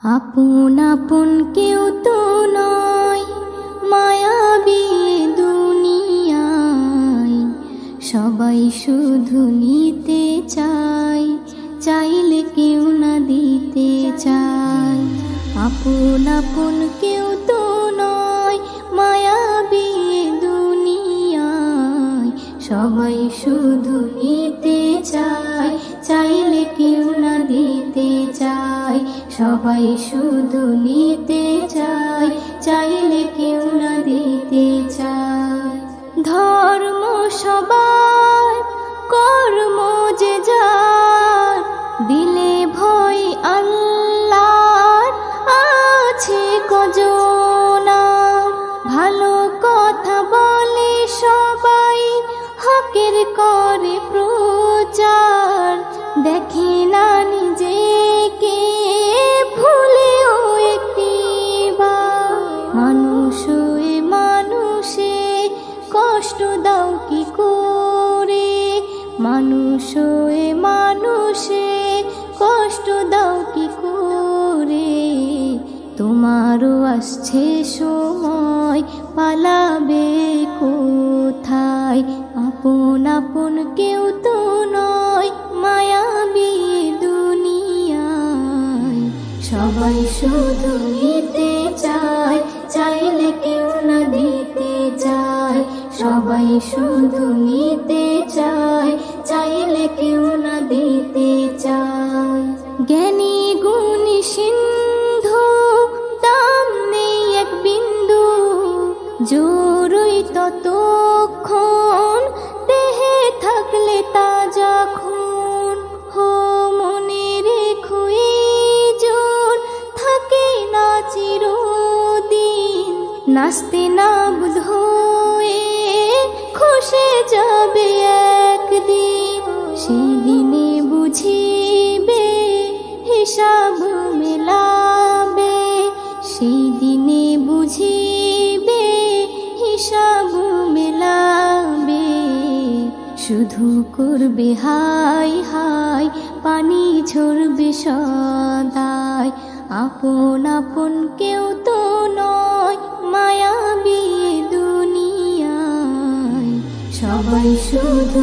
আপন আপন কেউ তো নয় মায়াবী দুনিয়ায়, সবাই শুধু নিতে চায়, চাইলে কেউ না দিতে চায়। আপন আপন কেউ তো নয় মায়াবী দুনিয়ায়, সবাই শুধু নিতে চায়, চাইলে কেউ না দিতে চায়। সবাই শুধু নিতে চায়, চাইলে কেউ না দিতে চায়। ধর্ম সবার, কর্ম যে যার, দিলে ভয় আল্লাহর আছে কজনার। ভালো কথা বলে সবাই, হকের করে প্রচার, দেখে না নিজেকে ভুলেও একটিবার। মানুষ হয়ে মানুষে কষ্ট দাও কি করে, মানুষ হয়ে মানুষে কষ্ট দাও কি করে। তোমারও আসছে সময়, পালাবে কোথায়। আপন আপন কেউ তো নয় মায়াবী দুনিয়ায়, সবাই শুধু নিতে চায়, চাইলে কেউ না দিতে চায়। সবাই শুধু নিতে চায়, চাইলে কেউ না দিতে চায়। জ্ঞানী গুণী সিন্ধু, দাম নেই এক বিন্দু, জোরই ততক্ষণ দেহে থাকলে তা যখন। হো মনে রেখো এই জোর থাকে না চিরদিন, নাচতে নাবুদ হয়ে খসে যাবে একদিন। সেই দিনে বুঝিবে হিসাব মেলাবে, সেই দিনে বুঝিবে হিসাব মেলাবে। শুধু করবে হাই হাই, পানি ঝরবে সদাই। আপন আপন কেউ তো নয় মায়াবী দুনিয়ায়, সবাই শুধু